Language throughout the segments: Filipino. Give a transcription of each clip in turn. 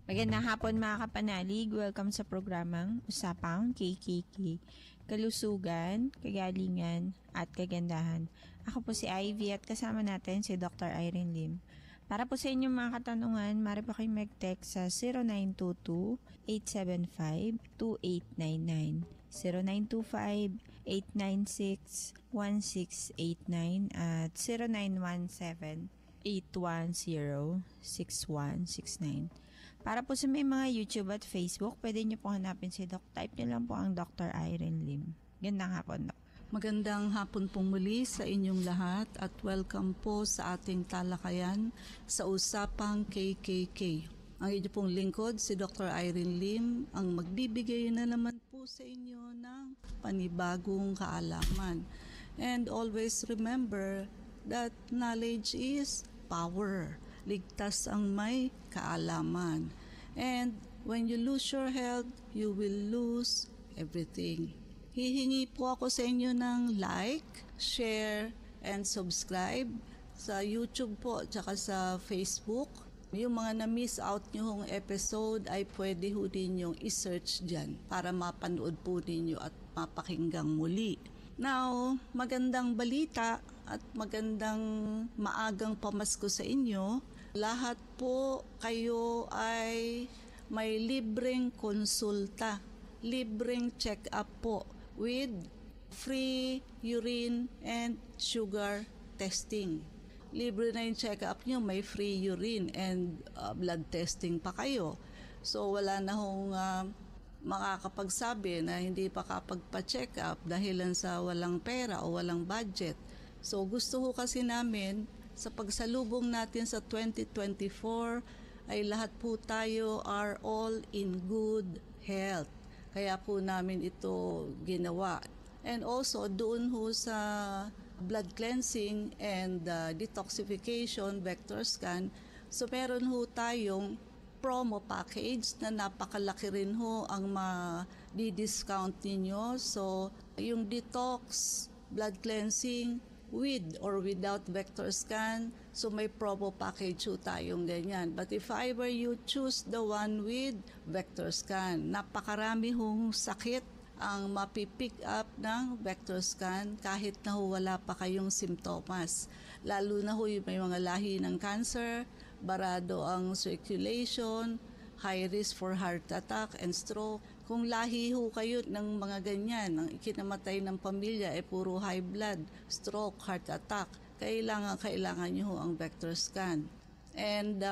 Magandang hapon mga kapanalig. Welcome sa programang Usapang KKK. Kalusugan, kagalingan, at kagandahan. Ako po si Ivy at kasama natin si Dr. Irene Lim. Para po sa inyong mga katanungan, maaari po kayong mag-text sa 0922-875-2899, 0925-896-1689 at 0917-810-6169. Para po sa may mga YouTube at Facebook, pwede niyo po hanapin si Doc. Type niyo lang po ang Dr. Irene Lim. Gandang hapon, Doc. Magandang hapon po muli sa inyong lahat at welcome po sa ating talakayan sa Usapang KKK. Ang inyo pong lingkod, si Dr. Irene Lim, ang magbibigay na naman po sa inyo ng panibagong kaalaman. And always remember that knowledge is power. Ligtas ang may kaalaman. And when you lose your health, you will lose everything. Hihingi po ako sa inyo ng like, share, and subscribe sa YouTube po, tsaka sa Facebook. Yung mga na-miss out nyo hong episode ay pwede ho ninyong i-search dyan para mapanood po ninyo at mapakinggang muli. Now, magandang balita at magandang maagang pamasko sa inyo. Lahat po kayo ay may libreng konsulta, libreng check-up po with free urine and sugar testing. Libre na yung check-up nyo, may free urine and blood testing pa kayo. So wala na hong makakapagsabi na hindi pa kapagpa-check up dahilan sa walang pera o walang budget. So gusto ko kasi namin sa pagsalubong natin sa 2024 ay lahat po tayo are all in good health. Kaya po namin ito ginawa. And also doon ho sa blood cleansing and detoxification vector scan, so meron ho tayong promo package na napakalaki rin ho ang ma-discount ninyo. So, yung detox, blood cleansing, with or without vector scan, so may promo package ho tayong ganyan. But if ever you choose the one with vector scan, napakarami hong sakit ang mapipick up ng vector scan kahit na ho wala pa kayong simptomas. Lalo na ho yung may mga lahi ng cancer, barado ang circulation, high risk for heart attack and stroke. Kung lahi ho kayo ng mga ganyan, ang ikinamatay ng pamilya ay puro high blood, stroke, heart attack, kailangan nyo ho ang vector scan. And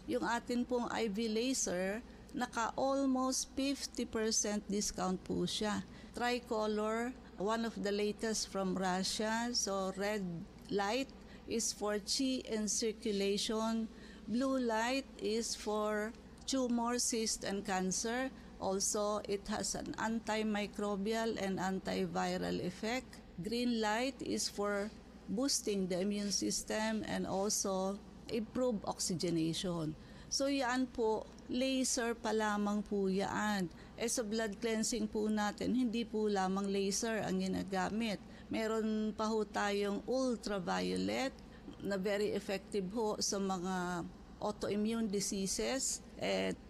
yung atin pong IV laser, naka-almost 50% discount po siya. Tricolor, one of the latest from Russia. So red light is for chi and circulation. Blue light is for tumor, cyst, and cancer. Also, it has an antimicrobial and antiviral effect. Green light is for boosting the immune system and also improve oxygenation. So yan po, laser pa lamang po yan. Sa blood cleansing po natin, hindi po lamang laser ang ginagamit. Meron pa ho tayong ultraviolet na very effective ho sa mga autoimmune diseases.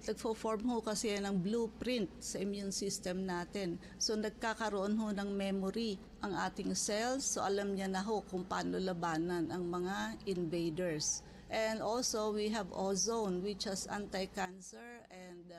Nagfo-form ho kasi yan ng blueprint sa immune system natin. So nagkakaroon ho ng memory ang ating cells. So alam niya na ho kung paano labanan ang mga invaders. And also we have ozone which has anti-cancer and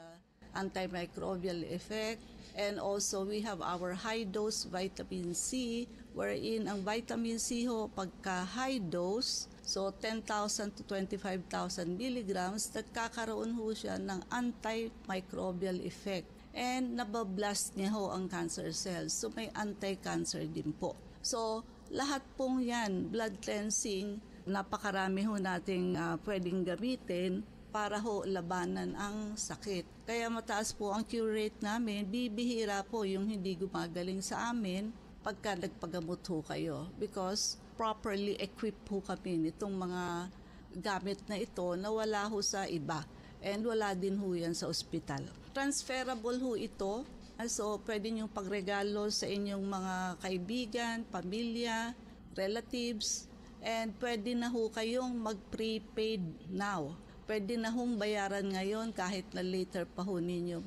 antimicrobial effect. And also we have our high dose vitamin C wherein ang vitamin C ho pagka high dose, so 10,000 to 25,000 milligrams, nagkakaroon ho siya ng antimicrobial effect. And nabablast niya ho ang cancer cells. So may anti-cancer din po. So lahat pong yan, blood cleansing, napakarami ho nating pwedeng gamitin para ho labanan ang sakit. Kaya mataas po ang cure rate namin. Bibihira po yung hindi gumagaling sa amin pagka nagpagamot ho kayo. Because properly equipped ho kami nitong mga gamit na ito na wala ho sa iba. And wala din ho yan sa ospital. Transferable ho ito. So pwede nyo pagregalo sa inyong mga kaibigan, pamilya, relatives. And pwede na ho kayong mag-prepaid now. pwede na hong bayaran ngayon kahit na later pa ho ninyo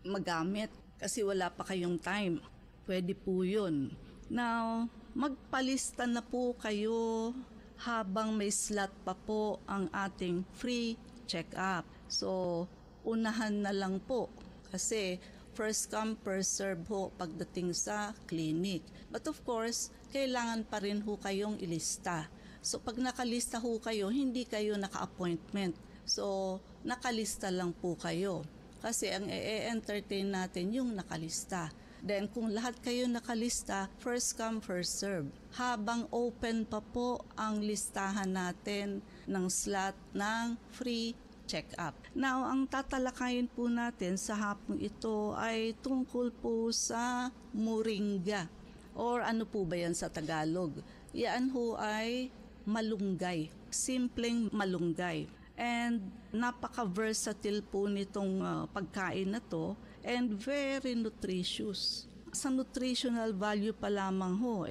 magamit kasi wala pa kayong time. Pwede po yun. Now, magpalista na po kayo habang may slot pa po ang ating free check-up. So, unahan na lang po kasi first come, first serve ho pagdating sa clinic. But of course, kailangan pa rin ho kayong ilista. So pag nakalista ho kayo, hindi kayo naka-appointment. So nakalista lang po kayo. Kasi ang entertain natin yung nakalista. Then kung lahat kayo nakalista, first come, first serve. Habang open pa po ang listahan natin ng slot ng free check-up. Now, ang tatalakayin po natin sa hapong ito ay tungkol po sa moringa. Or ano po ba yan sa Tagalog? Yan ho ay malunggay. Simpleng malunggay. And napaka-versatile po nitong pagkain na to and very nutritious. Sa nutritional value pa lamang ho,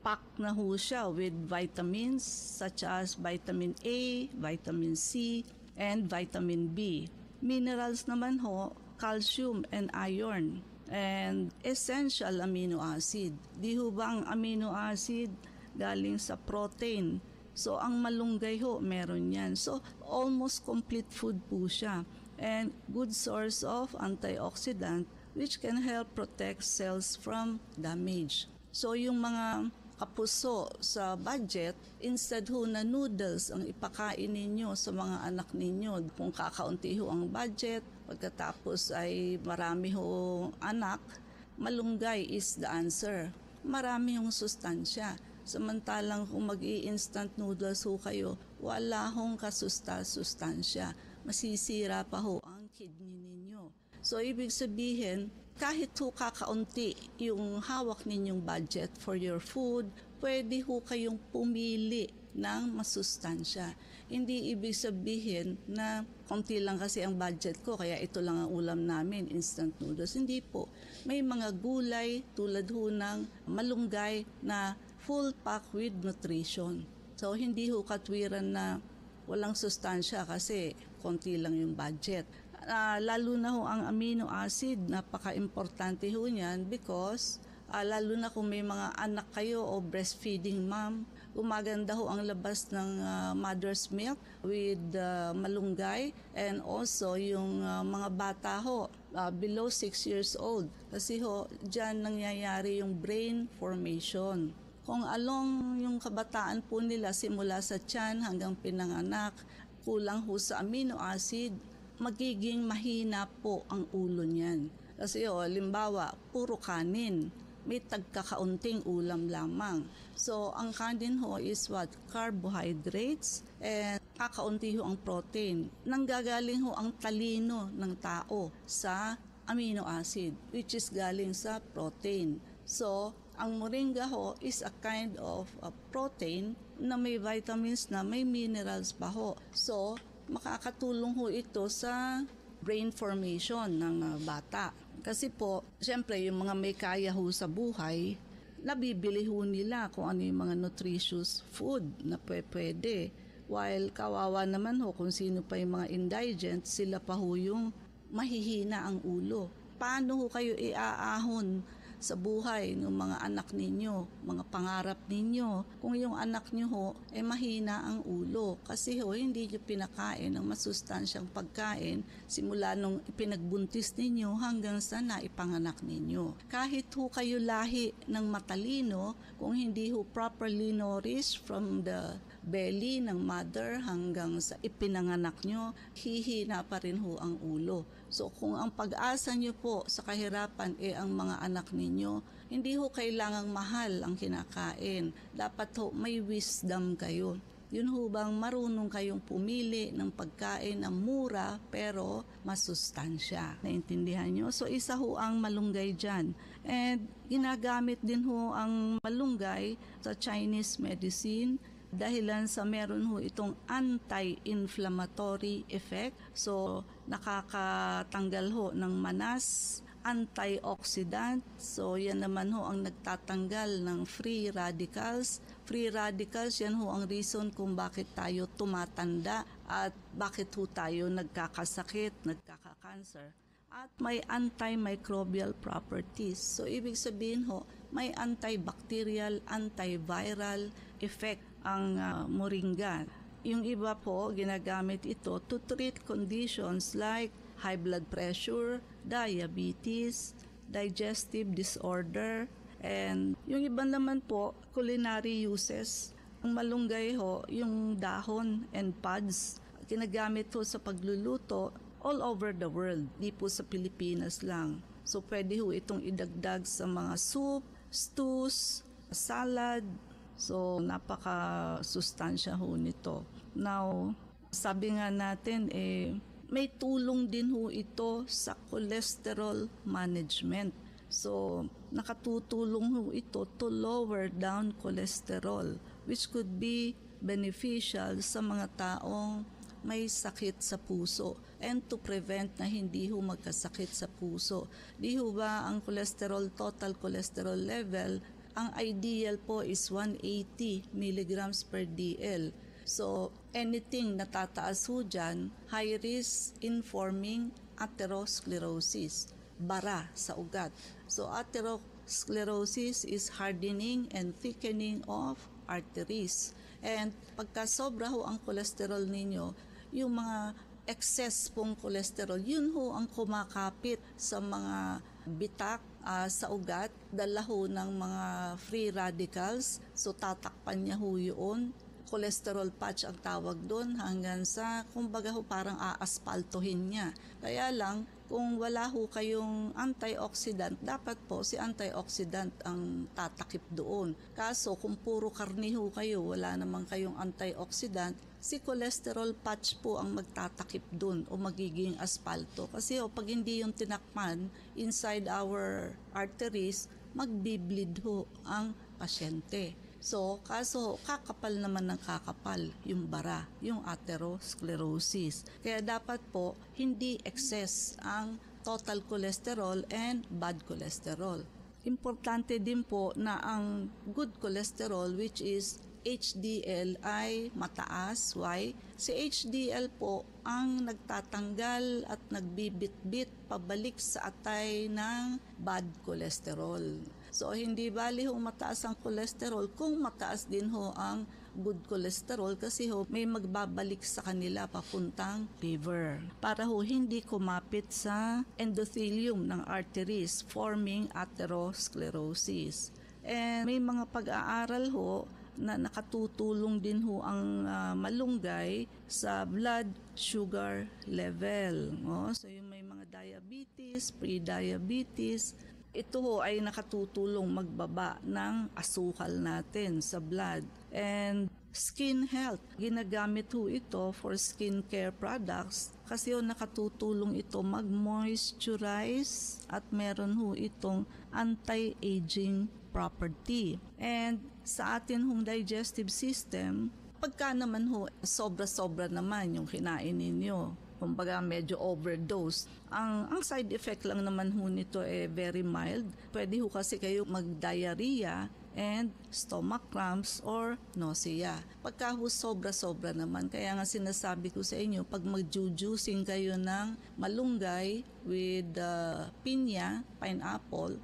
packed na ho siya with vitamins such as vitamin A, vitamin C, and vitamin B. Minerals naman ho, calcium and iron, and essential amino acid. Di ho ba ang amino acid galing sa protein? So, ang malunggay ho, meron yan. So, almost complete food po siya. And good source of antioxidant which can help protect cells from damage. So, yung mga kapuso sa budget, instead ho na noodles ang ipakain ninyo sa mga anak ninyo. Kung kakaunti ho ang budget, pagkatapos ay marami ho anak, malunggay is the answer. Marami hong sustansya. Samantalang kung mag-i-instant noodles ho kayo, wala hong kasustansya. Masisira pa ho ang kidney ninyo. So, ibig sabihin, kahit ho kakaunti yung hawak ninyong budget for your food, pwede ho kayong pumili ng masustansya. Hindi ibig sabihin na konti lang kasi ang budget ko, kaya ito lang ang ulam namin, instant noodles. Hindi po. May mga gulay tulad ho ng malunggay na full pack with nutrition. So, hindi ho katwiran na walang sustansya kasi konti lang yung budget. Lalo na ho ang amino acid, napaka-importante ho niyan because lalo na kung may mga anak kayo o breastfeeding mom, gumaganda ho ang labas ng mother's milk with malunggay and also yung mga bata ho below 6 years old kasi ho dyan nangyayari yung brain formation. Kung along yung kabataan po nila simula sa tiyan hanggang pinanganak, kulang ho sa amino acid, magiging mahina po ang ulo niyan. Kasi limbawa, puro kanin, may tagkakaunting ulam lamang. So, ang kanin ho is what? Carbohydrates and kakaunti ho ang protein. Nanggagaling ho ang talino ng tao sa amino acid, which is galing sa protein. So, ang moringa ho is a kind of a protein na may vitamins na may minerals pa ho. So, makakatulong ho ito sa brain formation ng bata. Kasi po, siyempre yung mga may kaya ho sa buhay, nabibili ho nila kung ano yung mga nutritious food na pwede. While kawawa naman ho kung sino pa yung mga indigent, sila pa ho yung mahihina ang ulo. Paano ho kayo iaahon sa buhay ng mga anak ninyo, mga pangarap ninyo, kung yung anak nyo ho ay mahina ang ulo. Kasi ho, hindi nyo pinakain ng masustansyang pagkain simula nung ipinagbuntis ninyo hanggang sa naipanganak ninyo. Kahit ho kayo lahi ng matalino, kung hindi ho properly nourished from the belly ng mother hanggang sa ipinanganak nyo, hihina pa rin ho ang ulo. So kung ang pag-asa nyo po sa kahirapan ang mga anak ninyo, hindi ho kailangang mahal ang kinakain. Dapat ho may wisdom kayo. Yun ho bang marunong kayong pumili ng pagkain na mura pero masustansya. Naintindihan nyo? So isa ho ang malunggay dyan. And ginagamit din ho ang malunggay sa Chinese medicine dahilan sa meron ho itong anti-inflammatory effect. So, nakakatanggal ho ng manas, antioxidant. So, yan naman ho ang nagtatanggal ng free radicals. Free radicals, yan ho ang reason kung bakit tayo tumatanda at bakit ho tayo nagkakasakit, nagkakakancer. At may antimicrobial properties. So, ibig sabihin ho, may antibacterial, antiviral effect ang moringa. Yung iba po, ginagamit ito to treat conditions like high blood pressure, diabetes, digestive disorder, and yung iba naman po, culinary uses. Ang malunggay ho, yung dahon and pods, ginagamit ho sa pagluluto all over the world, di po sa Pilipinas lang. So pwede ho itong idagdag sa mga soup, stews, salad. So napaka-sustansya ho nito. Now, sabi nga natin may tulong din ho ito sa cholesterol management. So nakatutulong ho ito to lower down cholesterol, which could be beneficial sa mga taong may sakit sa puso and to prevent na hindi ho magkasakit sa puso. Di ho ba ang total cholesterol level, ang ideal po is 180 milligrams per DL. So, anything na tataas ho dyan, high risk in forming atherosclerosis, bara sa ugat. So, atherosclerosis is hardening and thickening of arteries. And pagka sobra ho ang cholesterol ninyo, yung mga excess pong cholesterol, yun ho ang kumakapit sa mga bitak sa ugat, dala ho ng mga free radicals. So tatakpan niya ho yun. Cholesterol patch ang tawag doon hanggang sa, kumbaga ho, parang aaspaltohin niya. Kaya lang, kung wala ho kayong antioxidant, dapat po si antioxidant ang tatakip doon. Kaso kung puro karne ho kayo, wala naman kayong antioxidant, si cholesterol patch po ang magtatakip doon o magiging aspalto. Kasi pag hindi yung tinakman inside our arteries, magbibleed ho ang pasyente. So, kaso kakapal naman ng kakapal yung bara, yung atherosclerosis. Kaya dapat po hindi excess ang total cholesterol and bad cholesterol. Importante din po na ang good cholesterol, which is HDL, ay mataas. Why? Si HDL po ang nagtatanggal at nagbibit-bit pabalik sa atay ng bad cholesterol. So, hindi bali ho mataas ang cholesterol kung mataas din ho ang good cholesterol kasi ho may magbabalik sa kanila papuntang liver para ho hindi kumapit sa endothelium ng arteries forming atherosclerosis. And may mga pag-aaral ho na nakatutulong din ho ang malunggay sa blood sugar level. So, yung may mga diabetes, pre-diabetes, ito ho ay nakatutulong magbaba ng asukal natin sa blood. And skin health, ginagamit ho ito for skincare products kasi ho nakatutulong ito mag-moisturize at meron ho itong anti-aging property. And sa atin hong digestive system, pagka naman ho sobra-sobra naman yung kinain ninyo, kumbaga medyo overdose. Ang side effect lang naman ho nito very mild. Pwede ho kasi kayo mag-diarrhea and stomach cramps or nausea. Pagka ho sobra-sobra naman, kaya nga sinasabi ko sa inyo, pag mag-juicing kayo ng malunggay with pinya, pineapple,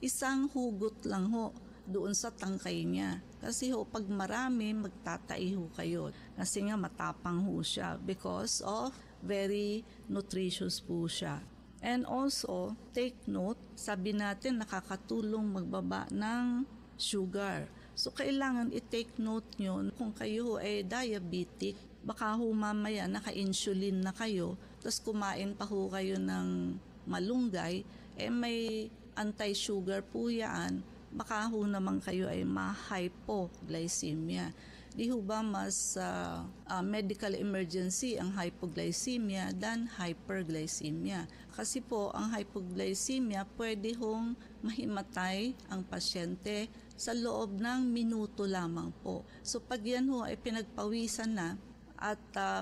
isang hugot lang ho doon sa tangkay niya. Kasi ho, pag marami, magtatai ho kayo. Kasi nga matapang ho siya because of very nutritious po siya. And also, take note, sabi natin nakakatulong magbaba ng sugar. So, kailangan i-take note nyo kung kayo ay diabetic, baka ho mamaya naka-insulin na kayo, tapos kumain pa ho kayo ng malunggay, may anti-sugar po yan, baka ho naman kayo ay ma-hypoglycemia. Di ho ba mas medical emergency ang hypoglycemia than hyperglycemia? Kasi po ang hypoglycemia pwede hong mahimatay ang pasyente sa loob ng minuto lamang po. So pag yan ho ay pinagpawisan na at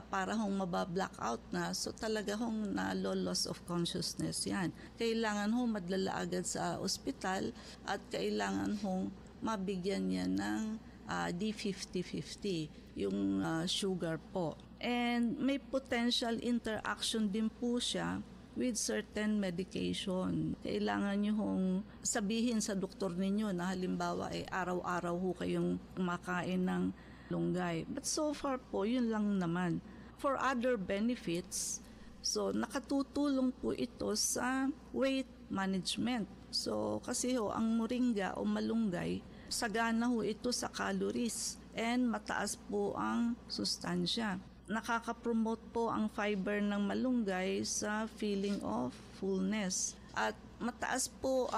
para hong mabablack-out na, so talaga hong na-loss of consciousness yan. Kailangan hong madlala agad sa ospital at kailangan hong mabigyan niya ng D50-50, yung sugar po. And may potential interaction din po siya with certain medication. Kailangan nyo hong sabihin sa doktor ninyo na halimbawa araw-araw ho kayong kumakain ng malunggay. But so far po, yun lang naman. For other benefits, so nakatutulong po ito sa weight management. So kasi ho, ang moringa o malunggay, sagana ho ito sa calories and mataas po ang sustansya. Nakaka-promote po ang fiber ng malunggay sa feeling of fullness. At mataas po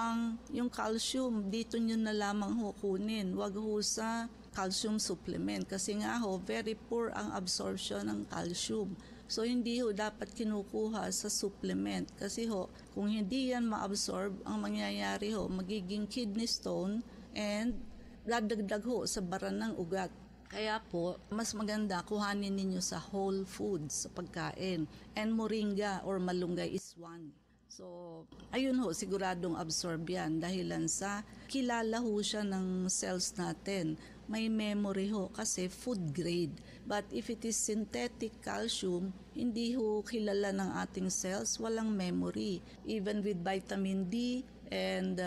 yung calcium, dito nyo na lamang ho kunin. Wag ho sa calcium supplement kasi nga ho, very poor ang absorption ng calcium. So hindi ho dapat kinukuha sa supplement kasi ho, kung hindi yan ma-absorb, ang mangyayari ho, magiging kidney stone and dadagdag ho sa bara ng ugat. Kaya po, mas maganda kuhanin ninyo sa whole foods, sa pagkain. And moringa or malunggay is one. So, ayun ho, siguradong absorb yan dahilan sa kilala ho siya ng cells natin. May memory ho kasi food grade. But if it is synthetic calcium, hindi ho kilala ng ating cells, walang memory. Even with vitamin D and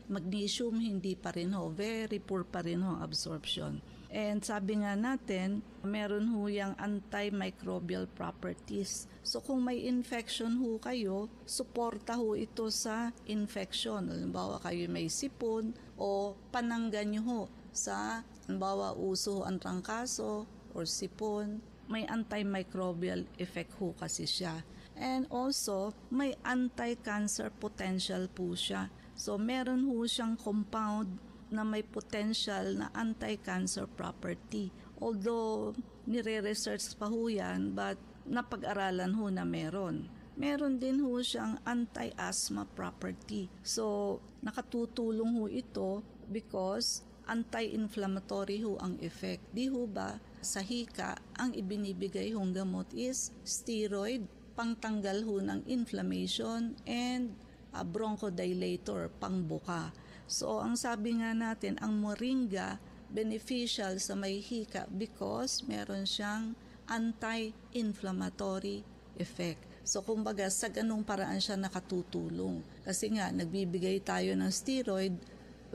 magnesium, hindi pa rin ho. Very poor pa rin ho absorption. And sabi nga natin, meron ho yung antimicrobial properties. So kung may infection ho kayo, suporta ho ito sa infection. Halimbawa kayo may sipon o pananggan nyo ho sa, halimbawa uso ang trangkaso or sipon, may antimicrobial effect ho kasi siya. And also, may anti-cancer potential po siya. So meron ho siyang compound na may potential na anti-cancer property. Although, nire-research pa ho yan, but napag-aralan ho na meron. Meron din ho siyang anti-asthma property. So, nakatutulong ho ito because anti-inflammatory ho ang effect. Di ho ba sa hika, ang ibinibigay hong gamot is steroid, pangtanggal ho ng inflammation, and bronchodilator, pangbuka. So, ang sabi nga natin, ang moringa beneficial sa may hika because meron siyang anti-inflammatory effect. So, kumbaga, sa ganung paraan siya nakatutulong. Kasi nga, nagbibigay tayo ng steroid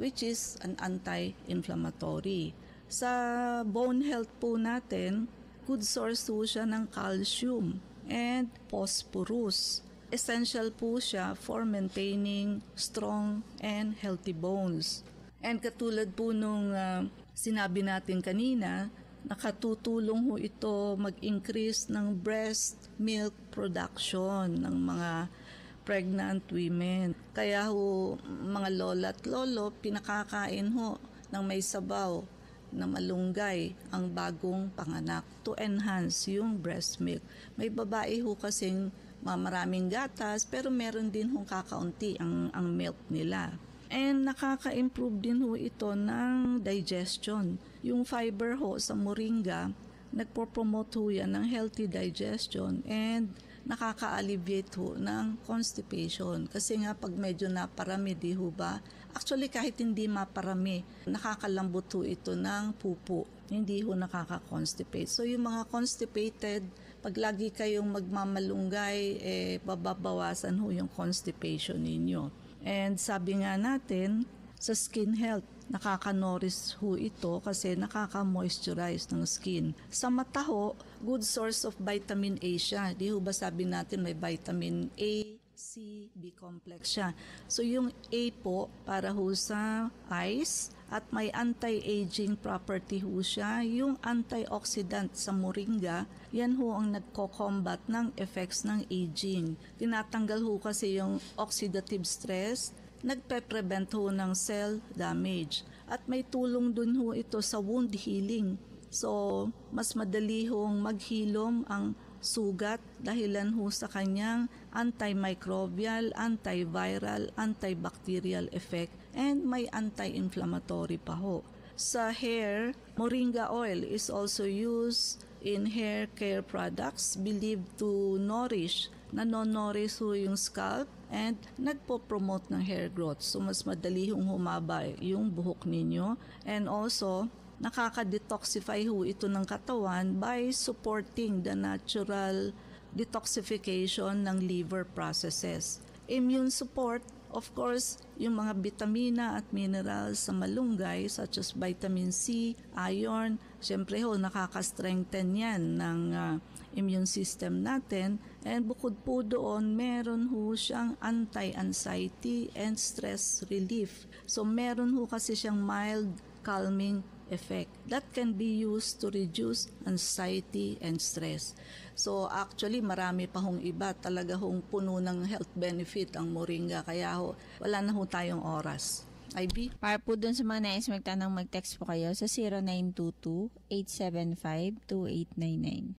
which is an anti-inflammatory. Sa bone health po natin, good source po siya ng calcium and phosphorus. Essential po siya for maintaining strong and healthy bones. And katulad po nung sinabi natin kanina, nakatutulong ho ito mag-increase ng breast milk production ng mga pregnant women. Kaya ho, mga lola at lolo, pinakakain ho ng may sabaw na malunggay ang bagong panganak to enhance yung breast milk. May babae ho kasing maraming gatas pero meron din hong kakaunti ang milk nila. And nakaka-improve din ho ito ng digestion. Yung fiber ho sa moringa, nagpo-promote ho yan ng healthy digestion and nakaka-alleviate ho ng constipation. Kasi nga pag medyo naparami, di ho ba? Actually kahit hindi maparami, nakakalambot ho ito ng pupo. Hindi ho nakaka-constipate. So yung mga constipated, pag lagi kayong magmamalunggay, bababawasan ho yung constipation ninyo. And sabi nga natin, sa skin health, nakaka-nourish ho ito kasi nakaka-moisturize ng skin. Sa mata ho, good source of vitamin A siya. Di ho ba sabi natin may vitamin A, C, B complex siya. So yung A po para ho sa eyes at may anti-aging property ho siya. Yung antioxidant sa moringa, yan ho ang nagko-combat ng effects ng aging. Tinatanggal ho kasi yung oxidative stress, nagpe-prevent ho ng cell damage. At may tulong dun ho ito sa wound healing. So, mas madali hong maghilom ang sugat dahilan ho sa kanyang antimicrobial, antiviral, antibacterial effect, and may anti-inflammatory pa ho. Sa hair, moringa oil is also used in hair care products believed to nourish, nanonourish ho yung scalp and nagpo-promote ng hair growth. So, mas madali hong humaba yung buhok ninyo. And also, nakaka-detoxify ho ito ng katawan by supporting the natural detoxification ng liver processes. Immune support, of course, yung mga bitamina at minerals sa malunggay such as vitamin C, iron, syempre ho nakaka-strengthen yan ng immune system natin. And bukod po doon, meron ho siyang anti-anxiety and stress relief. So meron ho kasi siyang mild calming effect that can be used to reduce anxiety and stress. So actually marami pa hong iba, talaga hong puno ng health benefit ang moringa, kaya ho, wala na ho tayong oras. IB? Para po dun sa mga nais magtanong, mag-text po kayo sa 0922-875-2899.